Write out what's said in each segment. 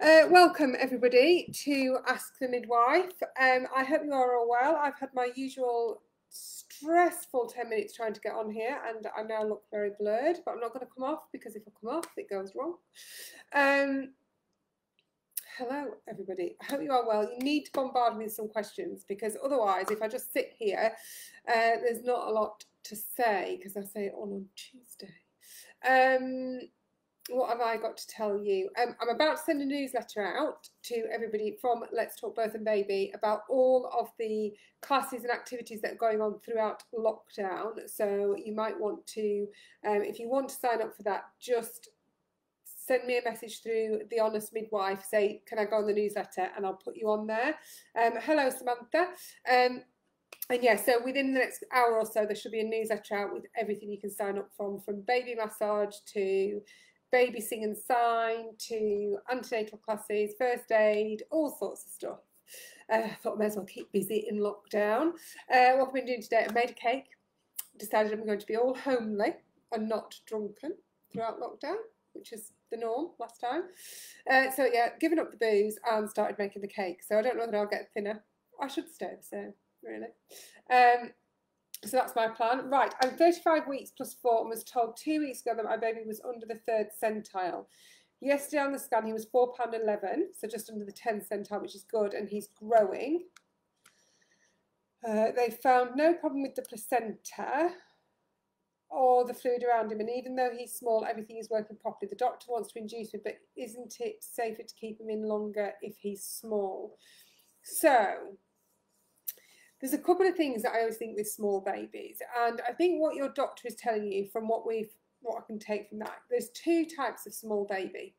Welcome everybody to Ask the Midwife. I hope you are all well. I've had my usual stressful 10 minutes trying to get on here and I now look very blurred, but I'm not going to come off because if I come off it goes wrong. Hello everybody, I hope you are well. You need to bombard me with some questions because otherwise if I just sit here there's not a lot to say because I say it all on Tuesday. What have I got to tell you? I'm about to send a newsletter out to everybody from Let's Talk Birth and Baby about all of the classes and activities that are going on throughout lockdown. So you might want to, if you want to sign up for that, just send me a message through The Honest Midwife, say, can I go on the newsletter? And I'll put you on there. Hello, Samantha. And yeah, so within the next hour or so, there should be a newsletter out with everything you can sign up from baby massage to baby sing and sign to antenatal classes, first aid, all sorts of stuff. I thought I may as well keep busy in lockdown. What I've been doing today, I made a cake. Decided I'm going to be all homely and not drunken throughout lockdown, which is the norm last time. So yeah, given up the booze and started making the cake. So I don't know whether I'll get thinner. I should stay the same, really. So that's my plan. Right, I'm 35 weeks plus 4 and was told 2 weeks ago that my baby was under the 3rd centile. Yesterday on the scan he was £4.11, so just under the 10th centile, which is good, and he's growing. They found no problem with the placenta or the fluid around him, and even though he's small, everything is working properly. The doctor wants to induce me, but isn't it safer to keep him in longer if he's small? So there's a couple of things that I always think with small babies, and I think what your doctor is telling you from what I can take from that, there's 2 types of small baby.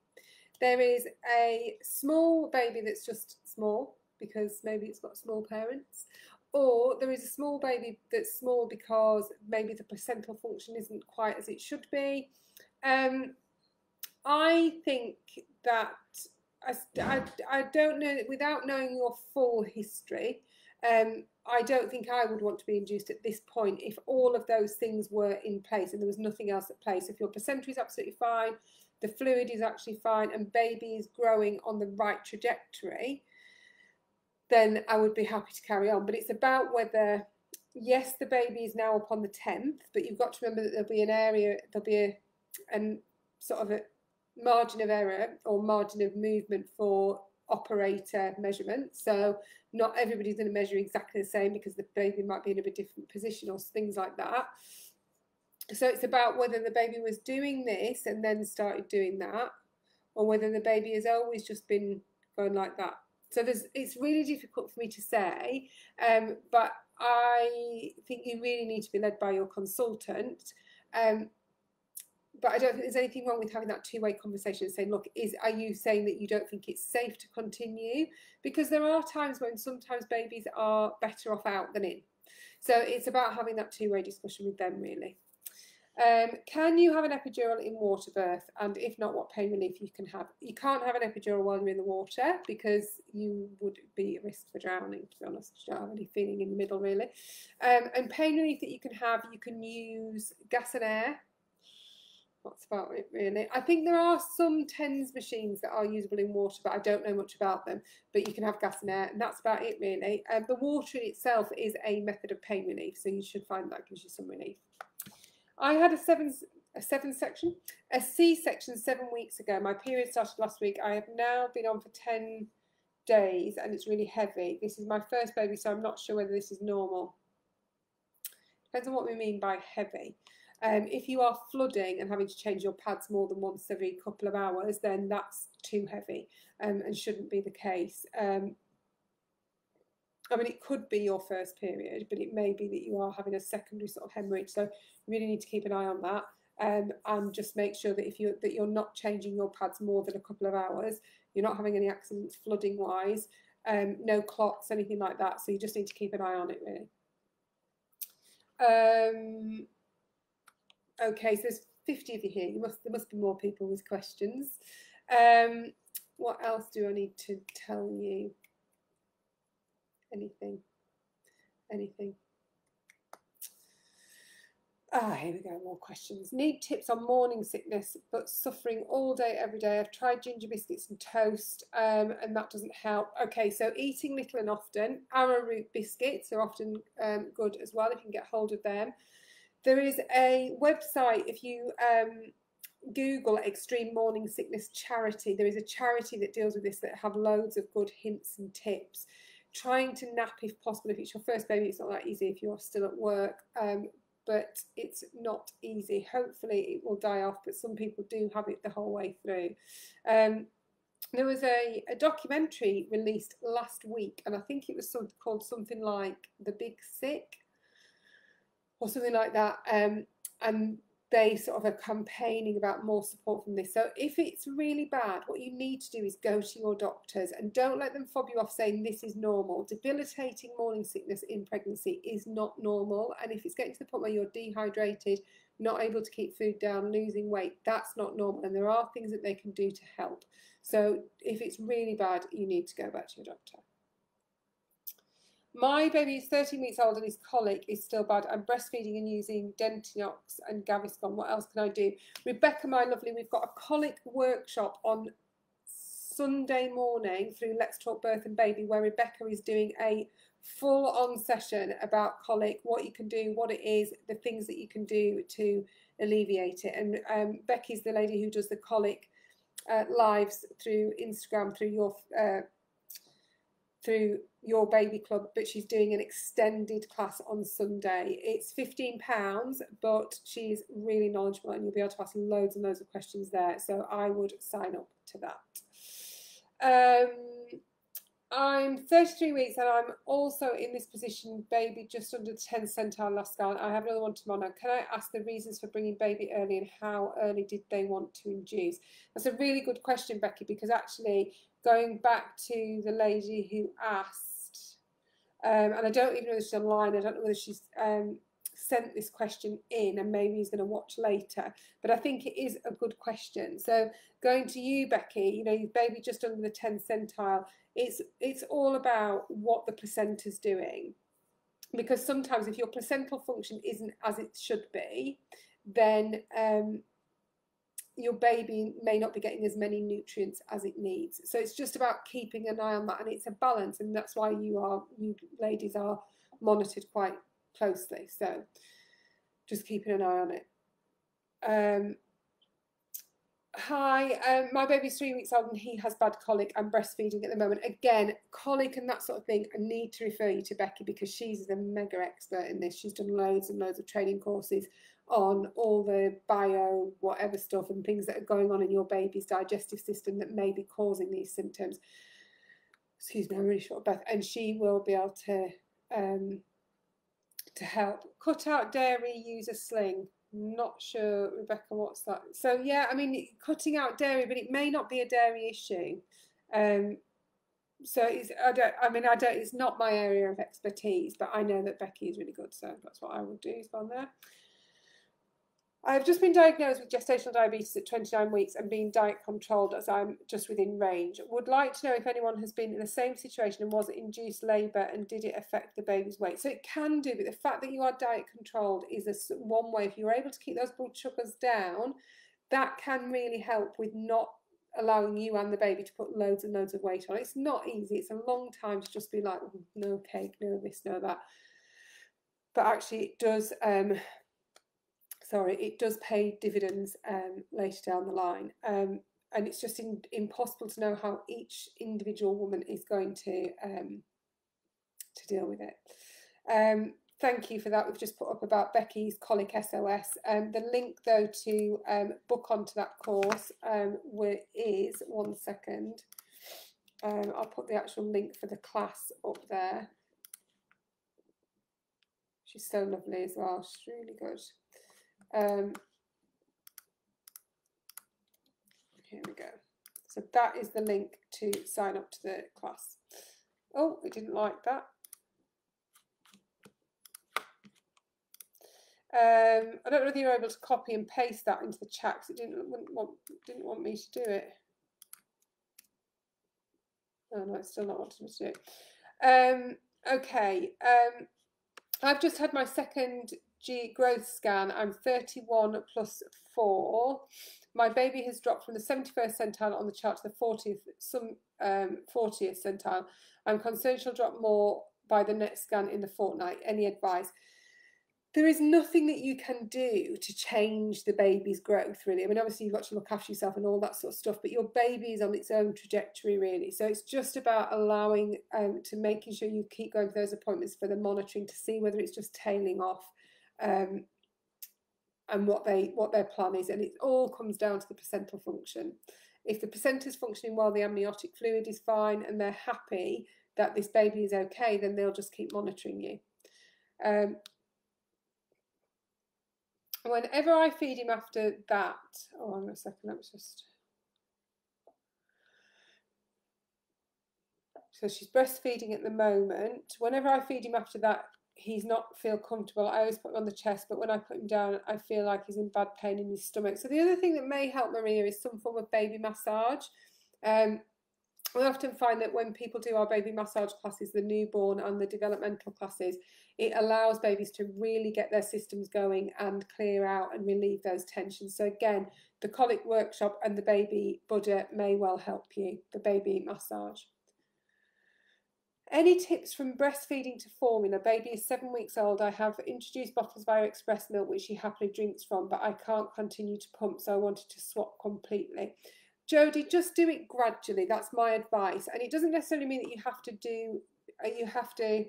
There is a small baby that's just small because maybe it's got small parents, or there is a small baby that's small because maybe the placental function isn't quite as it should be. I think that I don't know, without knowing your full history, I don't think I would want to be induced at this point if all of those things were in place and there was nothing else at place. If your placenta is absolutely fine, the fluid is actually fine, and baby is growing on the right trajectory, then I would be happy to carry on. But it's about whether, yes, the baby is now up on the 10th, but you've got to remember that there'll be an area, there'll be a sort of a margin of error or margin of movement for operator measurement. So not everybody's going to measure exactly the same because the baby might be in a bit different position or things like that. So it's about whether the baby was doing this and then started doing that, or whether the baby has always just been going like that. So it's really difficult for me to say, but I think you really need to be led by your consultant. But I don't think there's anything wrong with having that 2-way conversation and saying, look, are you saying that you don't think it's safe to continue? Because there are times when sometimes babies are better off out than in. So it's about having that 2-way discussion with them, really. Can you have an epidural in water birth? And if not, what pain relief you can have? You can't have an epidural while you're in the water because you would be at risk for drowning, to be honest. You don't have any feeling in the middle, really. And pain relief that you can use gas and air. That's about it, really. I think there are some TENS machines that are usable in water, but I don't know much about them. But you can have gas and air, and that's about it, really. The water in itself is a method of pain relief, so you should find that gives you some relief. I had a C-section 7 weeks ago. My period started last week. I have now been on for 10 days, and it's really heavy. This is my first baby, so I'm not sure whether this is normal. Depends on what we mean by heavy. If you are flooding and having to change your pads more than once every couple of hours, then that's too heavy and shouldn't be the case. I mean, it could be your first period, but it may be that you are having a secondary sort of hemorrhage. So you really need to keep an eye on that and just make sure that you're not changing your pads more than a couple of hours. You're not having any accidents flooding wise, no clots, anything like that. So you just need to keep an eye on it, really. Okay, so there's 50 of you here. There must be more people with questions. What else do I need to tell you? Anything? Here we go, more questions. Need tips on morning sickness, but suffering all day, every day. I've tried ginger biscuits and toast, and that doesn't help. Okay, so eating little and often. Arrowroot biscuits are often good as well if you can get hold of them. There is a website, if you Google Extreme Morning Sickness Charity, there is a charity that deals with this that have loads of good hints and tips. Trying to nap if possible. If it's your first baby, it's not that easy if you're still at work. But it's not easy. Hopefully it will die off, but some people do have it the whole way through. There was a documentary released last week, and I think it was called something like The Big Sick or something like that, and they sort of are campaigning about more support from this. So if it's really bad, what you need to do is go to your doctors and don't let them fob you off saying this is normal. Debilitating morning sickness in pregnancy is not normal. And if it's getting to the point where you're dehydrated, not able to keep food down, losing weight, that's not normal. And there are things that they can do to help. So if it's really bad, you need to go back to your doctor. My baby is 13 weeks old and his colic is still bad. I'm breastfeeding and using Dentinox and Gaviscon. What else can I do? Rebecca, my lovely, we've got a colic workshop on Sunday morning through Let's Talk Birth and Baby, where Rebecca is doing a full-on session about colic, what you can do, what it is, the things that you can do to alleviate it. And Becky's the lady who does the colic lives through Instagram, through your baby club, but she's doing an extended class on Sunday. It's £15, but she's really knowledgeable and you'll be able to ask loads and loads of questions there. So I would sign up to that. I'm 33 weeks and I'm also in this position, baby just under the 10th centile last scan. I have another one tomorrow. Can I ask the reasons for bringing baby early and how early did they want to induce? That's a really good question, Becky, because actually going back to the lady who asked, and I don't even know whether she's online, I don't know whether she's sent this question in and maybe he's going to watch later, but I think it is a good question. So going to you, Becky, you know, your baby just under the 10th centile, it's all about what the placenta's doing, because sometimes if your placental function isn't as it should be, then your baby may not be getting as many nutrients as it needs. So it's just about keeping an eye on that, and it's a balance, and that's why you ladies are monitored quite closely. So just keeping an eye on it. Hi, my baby's 3 weeks old and he has bad colic. I'm breastfeeding at the moment. Again, colic and that sort of thing, I need to refer you to Becky because she's the mega expert in this. She's done loads and loads of training courses on all the bio whatever stuff and things that are going on in your baby's digestive system that may be causing these symptoms. Excuse me, I'm really short of breath. And she will be able to help. Cut out dairy, use a sling. Not sure, Rebecca, what's that? So yeah, I mean, cutting out dairy, but it may not be a dairy issue. So it's not my area of expertise, but I know that Becky is really good, so that's what I would do, is go on there. I've just been diagnosed with gestational diabetes at 29 weeks and being diet controlled as I'm just within range. Would like to know if anyone has been in the same situation and was it induced labour and did it affect the baby's weight? So it can do, but the fact that you are diet controlled is one way. If you're able to keep those blood sugars down, that can really help with not allowing you and the baby to put loads and loads of weight on. It's not easy. It's a long time to just be like, no cake, no this, no that. But actually it does... it does pay dividends later down the line. And it's just impossible to know how each individual woman is going to deal with it. Thank you for that. We've just put up about Becky's Colic SOS. The link, though, to book onto that course is, one second, I'll put the actual link for the class up there. She's so lovely as well. She's really good. Here we go. So that is the link to sign up to the class. Oh, it didn't like that. I don't know whether you're able to copy and paste that into the chat because it didn't want me to do it. Oh no, it's still not wanting me to do it. Okay. I've just had my second HG growth scan. I'm 31 plus 4. My baby has dropped from the 71st centile on the chart to the 40th centile. I'm concerned she'll drop more by the next scan in the fortnight. Any advice? There is nothing that you can do to change the baby's growth, really. I mean, obviously you've got to look after yourself and all that sort of stuff, but your baby is on its own trajectory, really. So it's just about allowing to making sure you keep going for those appointments for the monitoring to see whether it's just tailing off and what their plan is. And it all comes down to the placental function. If the placenta is functioning well, the amniotic fluid is fine, and they're happy that this baby is okay, then they'll just keep monitoring you. Whenever I feed him after that, oh, hang on a second, let me just. So she's breastfeeding at the moment. Whenever I feed him after that, he's not feel comfortable. I always put him on the chest, but when I put him down, I feel like he's in bad pain in his stomach. So the other thing that may help Maria is some form of baby massage. We often find that when people do our baby massage classes, the newborn and the developmental classes, it allows babies to really get their systems going and clear out and relieve those tensions. So again, the colic workshop and the baby Buddha may well help you, the baby massage. Any tips from breastfeeding to formula? Baby is 7 weeks old. I have introduced bottles via express milk, which she happily drinks from, but I can't continue to pump, so I wanted to swap completely. Jodie, just do it gradually. That's my advice. And it doesn't necessarily mean that you have to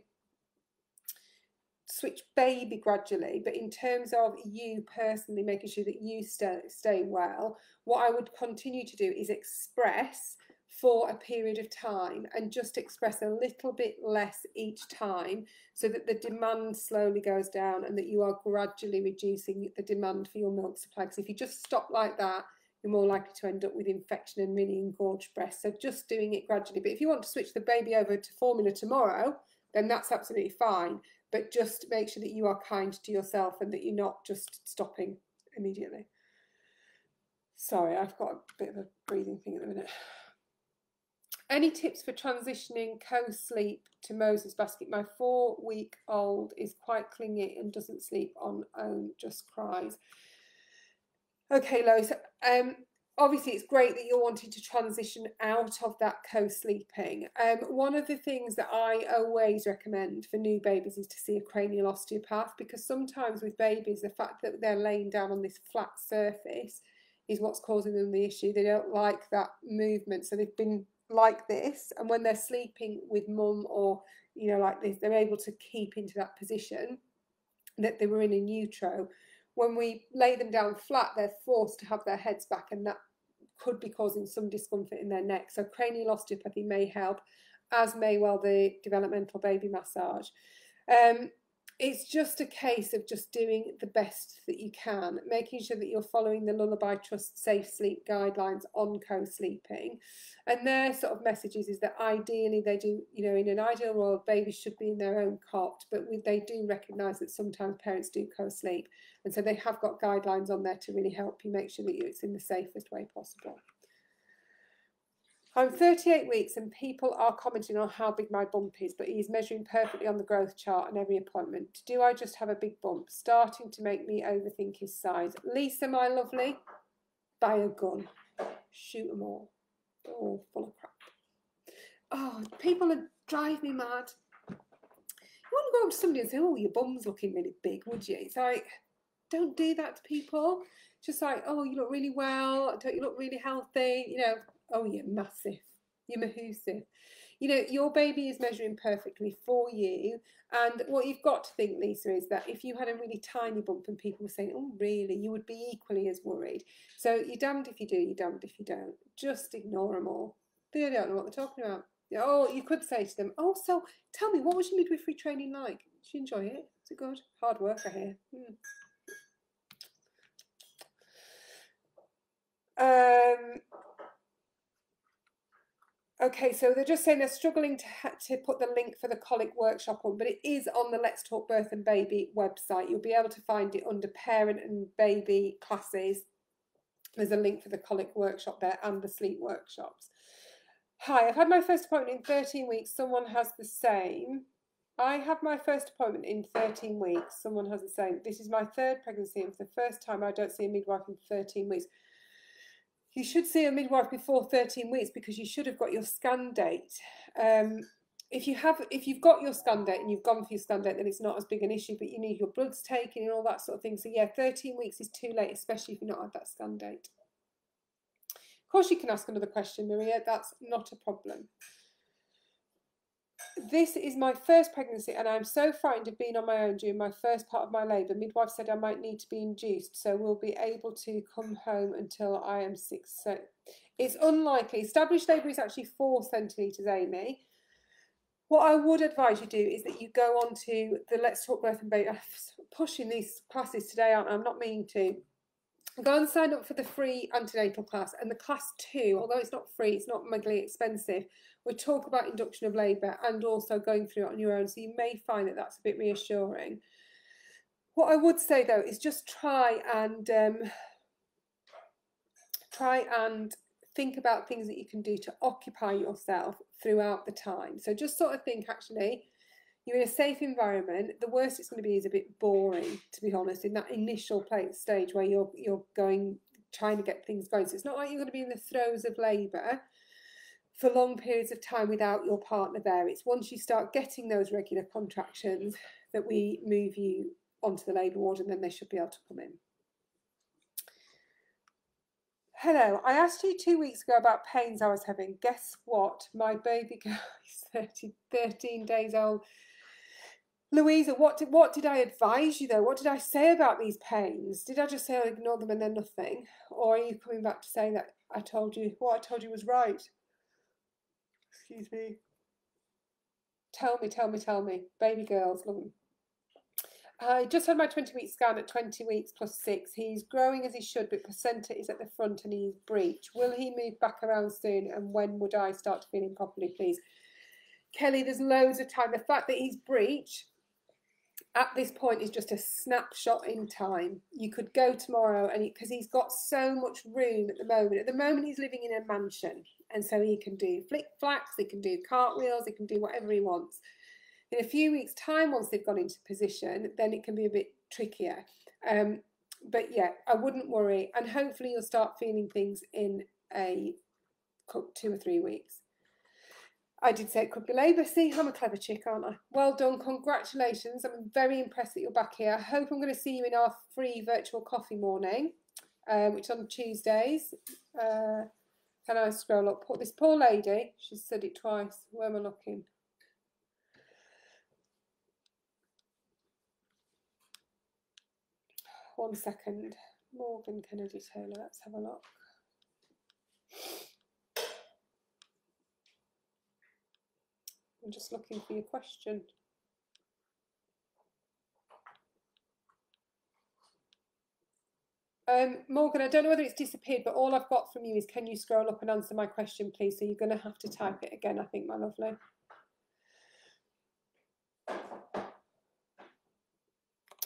switch baby gradually, but in terms of you personally making sure that you stay well, what I would continue to do is express for a period of time and just express a little bit less each time so that the demand slowly goes down and that you are gradually reducing the demand for your milk supply. Because if you just stop like that, you're more likely to end up with infection and really engorged breasts. So just doing it gradually. But if you want to switch the baby over to formula tomorrow, then that's absolutely fine. But just make sure that you are kind to yourself and that you're not just stopping immediately. Sorry, I've got a bit of a breathing thing at the minute. Any tips for transitioning co-sleep to Moses basket? My 4-week-old is quite clingy and doesn't sleep on own, just cries. Okay, Lois, obviously it's great that you're wanting to transition out of that co-sleeping. One of the things that I always recommend for new babies is to see a cranial osteopath, because sometimes with babies, the fact that they're laying down on this flat surface is what's causing them the issue. They don't like that movement, so they've been like this, and when they're sleeping with mum or, you know, like this, they're able to keep into that position that they were in utero. When we lay them down flat, they're forced to have their heads back, and that could be causing some discomfort in their neck. So cranial osteopathy may help, as may well the developmental baby massage. It's just a case of just doing the best that you can, making sure that you're following the Lullaby Trust Safe Sleep guidelines on co-sleeping. And their sort of messages is that ideally they do, you know, in an ideal world, babies should be in their own cot, but they do recognise that sometimes parents do co-sleep. And so they have got guidelines on there to really help you make sure that it's in the safest way possible. I'm 38 weeks and people are commenting on how big my bump is, but he's measuring perfectly on the growth chart and every appointment. Do I just have a big bump? Starting to make me overthink his size. Lisa, my lovely, buy a gun. Shoot them all. They're all full of crap. Oh, people drive me mad. You wouldn't go up to somebody and say, oh, your bum's looking really big, would you? It's like, don't do that to people. It's just like, oh, you look really well. Don't you look really healthy? You know, oh, you're massive, you're mahoosive. You know, your baby is measuring perfectly for you. And what you've got to think, Lisa, is that if you had a really tiny bump and people were saying, oh, really, you would be equally as worried. So you're damned if you do, you're damned if you don't. Just ignore them all. They don't know what they're talking about. Oh, you could say to them, oh, so tell me, what was your midwifery training like? Did you enjoy it? Is it good? Hard work, I hear. Okay, so they're just saying they're struggling to put the link for the colic workshop on, but it is on the Let's Talk Birth and Baby website. You'll be able to find it under parent and baby classes. There's a link for the colic workshop there and the sleep workshops. Hi, I've had my first appointment in 13 weeks. Someone has the same. I have my first appointment in 13 weeks. Someone has the same. This is my third pregnancy, and for the first time I don't see a midwife in 13 weeks. You should see a midwife before 13 weeks because you should have got your scan date. If you've got your scan date and you've gone for your scan date, then it's not as big an issue, but you need your bloods taken and all that sort of thing. So yeah, 13 weeks is too late, especially if you've not had that scan date. Of course, you can ask another question, Maria. That's not a problem. This is my first pregnancy and I'm so frightened of being on my own during my first part of my labour. Midwife said I might need to be induced, so we'll be able to come home until I am 6. So it's unlikely. Established labour is actually 4 centimetres, Amy. What I would advise you do is that you go on to the Let's Talk Birth and Baby. I'm pushing these classes today, aren't I? I'm not meaning to. Go and sign up for the free antenatal class, and the class 2, although it's not free, it's not mugly expensive, we talk about induction of labour and also going through it on your own, so you may find that that's a bit reassuring. What I would say though is just try and think about things that you can do to occupy yourself throughout the time. So just sort of think, actually, you're in a safe environment. The worst it's going to be is a bit boring, to be honest, in that initial stage where you're trying to get things going. So it's not like you're going to be in the throes of labour for long periods of time without your partner there. It's once you start getting those regular contractions that we move you onto the labour ward, and then they should be able to come in. Hello, I asked you 2 weeks ago about pains I was having. Guess what? My baby girl is 13 days old. Louisa, what did I advise you though? What did I say about these pains? Did I just say I'll ignore them and then nothing? Or are you coming back to say that what I told you was right? Excuse me. Tell me. Baby girls, love them. I just had my 20-week scan at 20 weeks plus 6. He's growing as he should, but placenta is at the front and he's breech. Will he move back around soon? And when would I start to feel him properly, please? Kelly, there's loads of time. The fact that he's breech at this point is just a snapshot in time. You could go tomorrow, and because he's got so much room at the moment. At the moment, he's living in a mansion, and so he can do flick-flacks, he can do cartwheels, he can do whatever he wants. In a few weeks' time, once they've gone into position, then it can be a bit trickier. But yeah, I wouldn't worry, and hopefully you'll start feeling things in 2 or 3 weeks. I did say it could be labour. See, I'm a clever chick, aren't I? Well done, congratulations. I'm very impressed that you're back here. I hope I'm going to see you in our free virtual coffee morning, which is on Tuesdays. Can I scroll up? This poor lady, she's said it twice. Where am I looking? One second. Morgan Kennedy Taylor, let's have a look. I'm just looking for your question. Morgan, I don't know whether it's disappeared, but all I've got from you is, can you scroll up and answer my question, please? So you're going to have to type it again, I think, my lovely.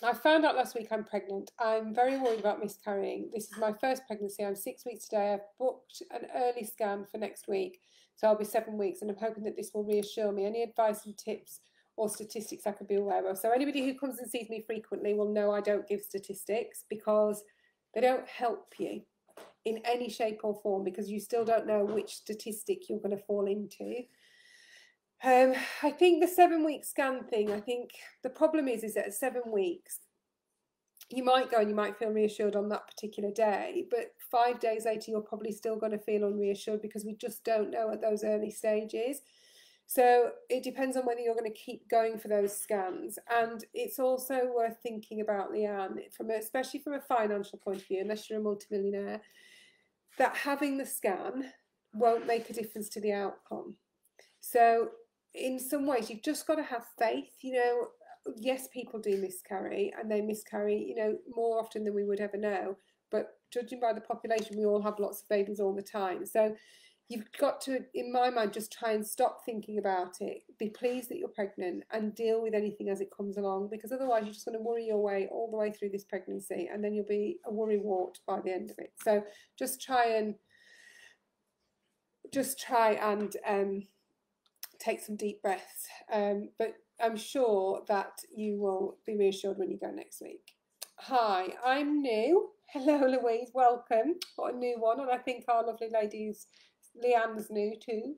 I found out last week I'm pregnant. I'm very worried about miscarrying. This is my first pregnancy. I'm 6 weeks today. I've booked an early scan for next week, so I'll be 7 weeks, and I'm hoping that this will reassure me. Any advice and tips or statistics I could be aware of? So anybody who comes and sees me frequently will know I don't give statistics because they don't help you in any shape or form, because you still don't know which statistic you're going to fall into. I think the 7-week scan thing, I think the problem is that at 7 weeks, you might go and you might feel reassured on that particular day, but 5 days later, you're probably still going to feel unreassured because we just don't know at those early stages. So it depends on whether you're going to keep going for those scans. And it's also worth thinking about, Leanne, especially from a financial point of view, unless you're a multimillionaire, that having the scan won't make a difference to the outcome. So in some ways, you've just got to have faith. You know, yes, people do miscarry, and they miscarry, you know, more often than we would ever know. But judging by the population, we all have lots of babies all the time. So you've got to, in my mind, just try and stop thinking about it. Be pleased that you're pregnant and deal with anything as it comes along, because otherwise you're just going to worry your way all the way through this pregnancy, and then you'll be a worrywart by the end of it. So just try and take some deep breaths. But I'm sure that you will be reassured when you go next week. Hi, I'm new. Hello, Louise. Welcome. Got a new one, and I think our lovely ladies, Leanne's new too.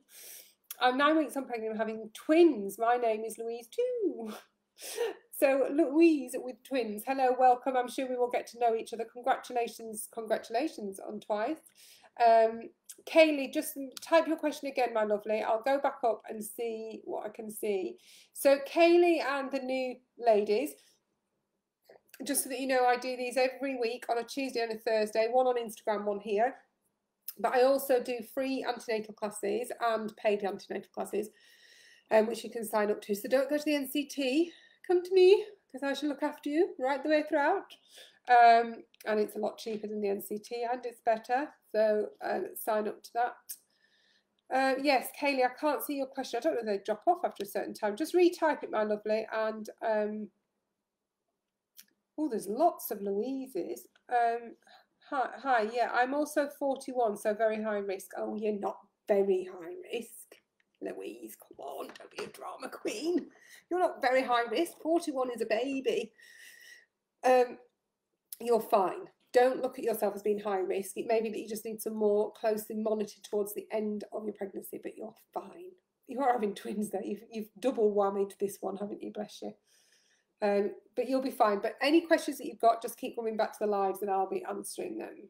I'm 9 weeks on pregnant. I'm having twins. My name is Louise too. So Louise with twins. Hello, welcome. I'm sure we will get to know each other. Congratulations on twice. Kaylee, just type your question again, my lovely. I'll go back up and see what I can see. So Kaylee and the new ladies, just so that you know, I do these every week on a Tuesday and a Thursday, one on Instagram, one here. But I also do free antenatal classes and paid antenatal classes, which you can sign up to. So don't go to the NCT, come to me, because I shall look after you right the way throughout. And it's a lot cheaper than the NCT, and it's better. So sign up to that. Yes, Kaylee, I can't see your question. I don't know if they drop off after a certain time. Just retype it, my lovely. And oh, there's lots of Louises. Hi, yeah, I'm also 41, so very high risk. Oh, you're not very high risk, Louise. Come on, don't be a drama queen. You're not very high risk. 41 is a baby. You're fine. Don't look at yourself as being high risk. It may be that you just need some more closely monitored towards the end of your pregnancy, but you're fine. You are having twins there. You've double whammied this one, haven't you? Bless you. But you'll be fine. But any questions that you've got, just keep coming back to the lives and I'll be answering them.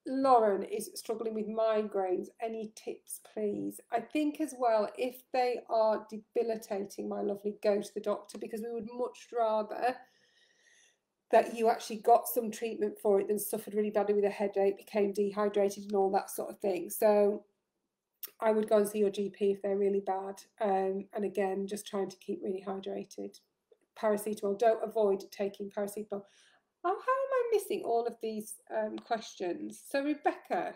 Lauren is struggling with migraines. Any tips, please? I think as well, if they are debilitating, my lovely, go to the doctor, because we would much rather that you actually got some treatment for it than suffered really badly with a headache, became dehydrated and all that sort of thing. So I would go and see your GP if they're really bad. And again, just trying to keep really hydrated. Paracetamol, don't avoid taking paracetamol. Oh, how am I missing all of these questions? So Rebecca,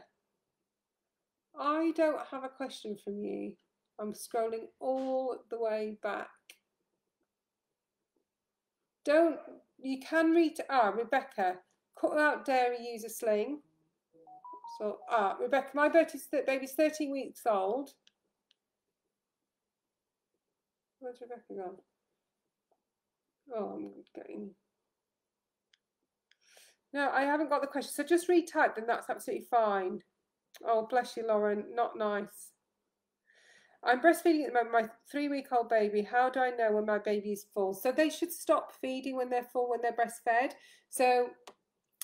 I don't have a question from you. I'm scrolling all the way back. You can read, Rebecca, cut out dairy, use a sling. So, Rebecca, my baby's 13 weeks old. Where's Rebecca gone? Oh, I'm getting... No, I haven't got the question. So just retype them, that's absolutely fine. Oh, bless you, Lauren. Not nice. I'm breastfeeding at the moment, my 3-week-old baby. How do I know when my baby is full? So they should stop feeding when they're full, when they're breastfed. So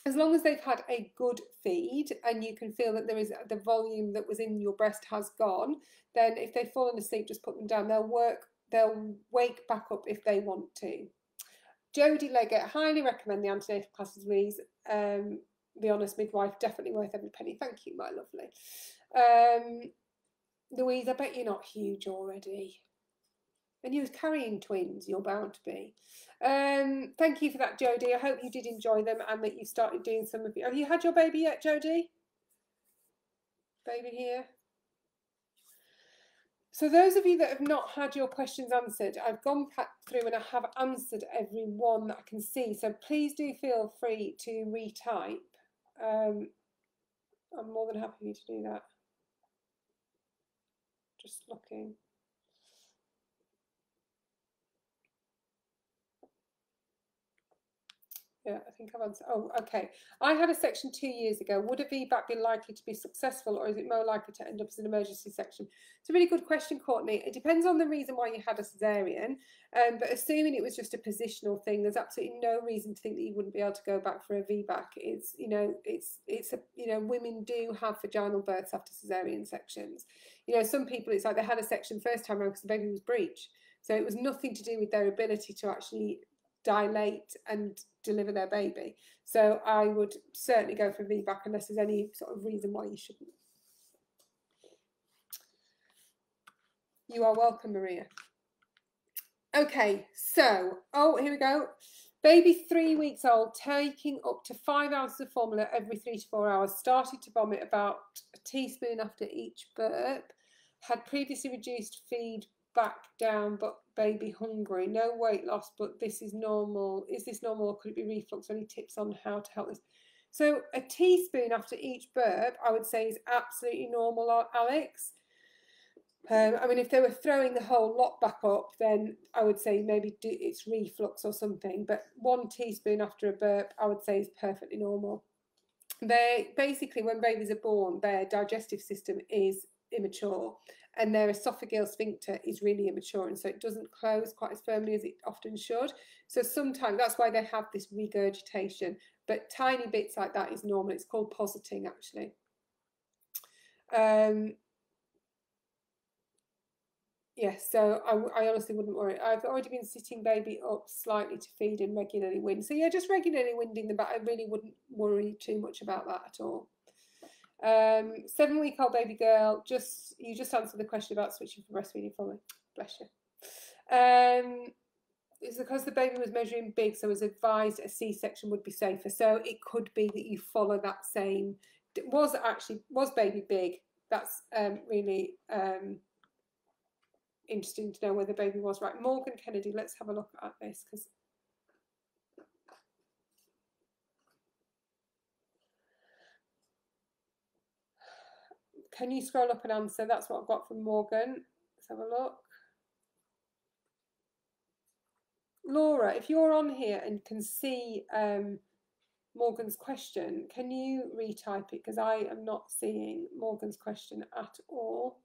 as long as they've had a good feed and you can feel that there is the volume that was in your breast has gone, then if they've fallen asleep, just put them down. They'll wake back up if they want to. Jodie Leggett, highly recommend the antenatal classes, Louise. Be honest, midwife, definitely worth every penny. Thank you, my lovely. Louise, I bet you're not huge already. And you're carrying twins, you're bound to be. Thank you for that, Jodie. I hope you did enjoy them and that you started doing some of it. Have you had your baby yet, Jodie? Baby here? So those of you that have not had your questions answered, I've gone back through and I have answered every one that I can see. So please do feel free to retype. I'm more than happy for you to do that. Just looking. Yeah, I think I've answered. Oh, okay. I had a section 2 years ago. Would a VBAC be likely to be successful, or is it more likely to end up as an emergency section? It's a really good question, Courtney. It depends on the reason why you had a cesarean, but assuming it was just a positional thing, there's absolutely no reason to think that you wouldn't be able to go back for a VBAC. It's women do have vaginal births after cesarean sections. Some people, it's like they had a section first time around because the baby was breech, so it was nothing to do with their ability to actually dilate and deliver their baby. So I would certainly go for a VBAC unless there's any sort of reason why you shouldn't. You are welcome, Maria. Okay, so, here we go. Baby 3 weeks old, taking up to 5 ounces of formula every 3 to 4 hours, started to vomit about a teaspoon after each burp, had previously reduced feed back down, but baby hungry, no weight loss, but this is normal. Is this normal, or could it be reflux? Any tips on how to help this? So a teaspoon after each burp, I would say, is absolutely normal, Alex. I mean, if they were throwing the whole lot back up, then I would say maybe it's reflux or something. But 1 teaspoon after a burp, I would say is perfectly normal. They basically, when babies are born, their digestive system is immature and their esophageal sphincter is really immature, and so it doesn't close quite as firmly as it often should. So sometimes that's why they have this regurgitation, but tiny bits like that is normal. It's called positing, actually. Yes, so I honestly wouldn't worry. I've already been sitting baby up slightly to feed and regularly wind. So yeah, just regularly winding them, but I really wouldn't worry too much about that at all. 7-week-old baby girl, you just answered the question about switching from breastfeeding for me. Bless you. It's because the baby was measuring big, so was advised a C-section would be safer. So it could be that you follow that same. Was baby big? That's really interesting to know whether the baby was right. Morgan Kennedy, let's have a look at this, because can you scroll up and answer? That's what I've got from Morgan. Let's have a look. Laura, if you're on here and can see Morgan's question, can you retype it? Because I am not seeing Morgan's question at all.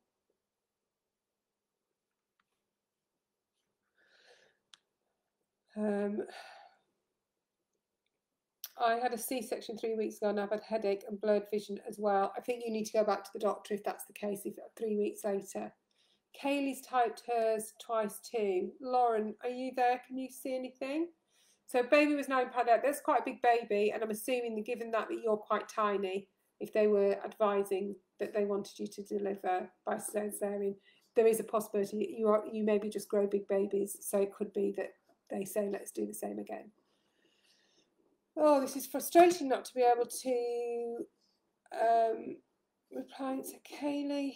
I had a C-section 3 weeks ago and I've had headache and blurred vision as well. I think you need to go back to the doctor if that's the case, if 3 weeks later. Kaylee's typed hers twice too. Lauren, are you there? Can you see anything? So baby was 9 pounds out. That's quite a big baby, and I'm assuming that given that you're quite tiny, if they were advising that they wanted you to deliver by cesarean, there is a possibility you maybe just grow big babies. So it could be that they say, let's do the same again. Oh, this is frustrating not to be able to reply to Kaylee.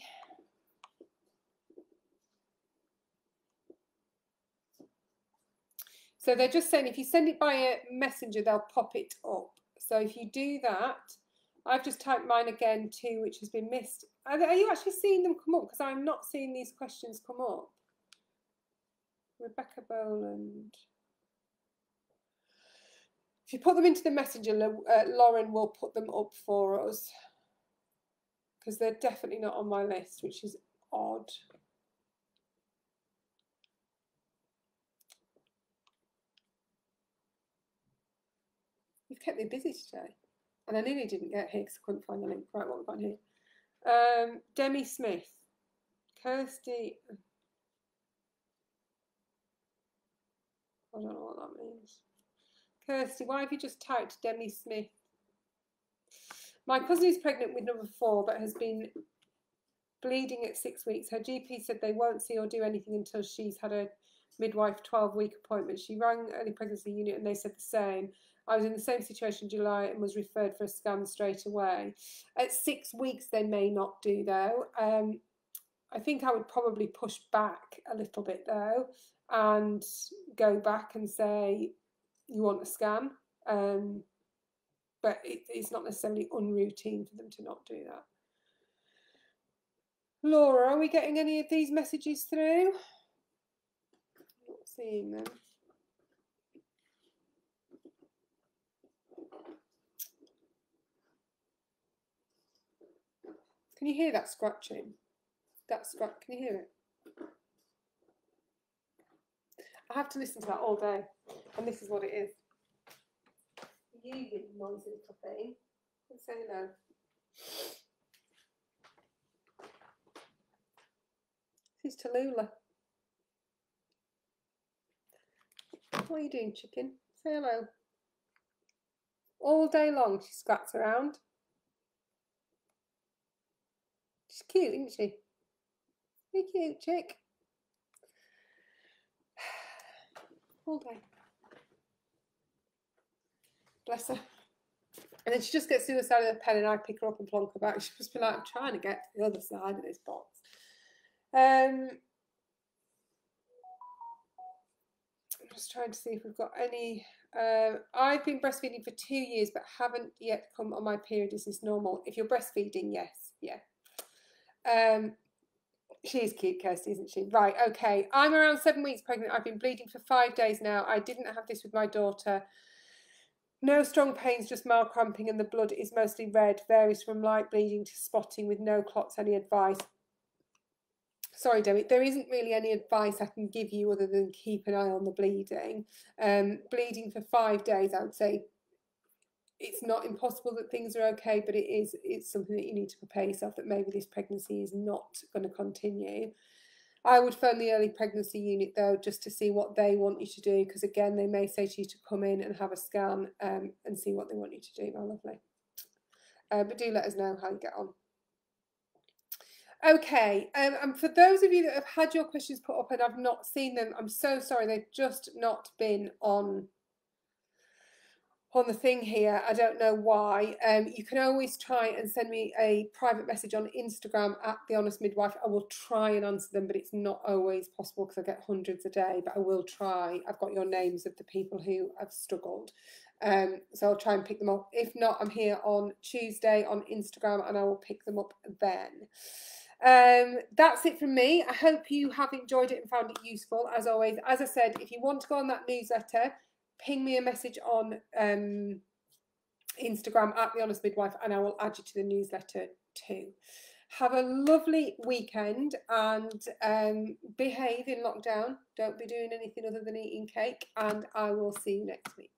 So they're just saying if you send it by a messenger, they'll pop it up. So if you do that, I've just typed mine again too, which has been missed. Are you actually seeing them come up? Because I'm not seeing these questions come up. Rebecca Boland. If you put them into the messenger, Lauren will put them up for us. Because they're definitely not on my list, which is odd. You've kept me busy today. And I nearly didn't get here because I couldn't find the link. Right, what we've got here. Demi Smith. Kirsty. I don't know what that means. Kirsty, why have you just typed Demi Smith? My cousin is pregnant with number 4 but has been bleeding at 6 weeks. Her GP said they won't see or do anything until she's had a midwife 12-week appointment. She rang early pregnancy unit and they said the same. I was in the same situation in July and was referred for a scan straight away. At 6 weeks, they may not do though. I think I would probably push back a little bit though and go back and say you want a scan. But it's not necessarily unroutine for them to not do that. Laura, are we getting any of these messages through? Not seeing them. Can you hear that scratching? Can you hear it? I have to listen to that all day, and this is what it is. You noisy little thing. Let's say hello. This is Tallulah. What are you doing, chicken? Say hello. All day long she scrats around. She's cute, isn't she? Very cute, chick. All day. Bless her. And then she just gets to the side of the pen and I pick her up and plonk her back. She must be like, I'm trying to get to the other side of this box. I'm just trying to see if we've got any. I've been breastfeeding for 2 years but haven't yet come on my period. Is this normal? If you're breastfeeding, yes. Yeah. She is cute, Kirsty, isn't she? Right, okay. I'm around 7 weeks pregnant. I've been bleeding for 5 days now. I didn't have this with my daughter. No strong pains, just mild cramping, and the blood is mostly red. Varies from light bleeding to spotting with no clots. Any advice? Sorry, Derek, there isn't really any advice I can give you other than keep an eye on the bleeding. Bleeding for 5 days, I would say it's not impossible that things are okay, but it's something that you need to prepare yourself that maybe this pregnancy is not going to continue. I would phone the early pregnancy unit though, just to see what they want you to do, because again, they may say to you to come in and have a scan and see what they want you to do, my lovely. But do let us know how you get on. Okay, and for those of you that have had your questions put up and I've not seen them, I'm so sorry, they've just not been on the thing here. I don't know why. You can always try and send me a private message on Instagram at The Honest Midwife. I will try and answer them, but it's not always possible because I get hundreds a day, but I will try. I've got your names of the people who have struggled. So I'll try and pick them up. If not, I'm here on Tuesday on Instagram and I will pick them up then. That's it from me. I hope you have enjoyed it and found it useful. As always, as I said, if you want to go on that newsletter, ping me a message on Instagram at The Honest Midwife and I will add you to the newsletter too. Have a lovely weekend and behave in lockdown. Don't be doing anything other than eating cake, and I will see you next week.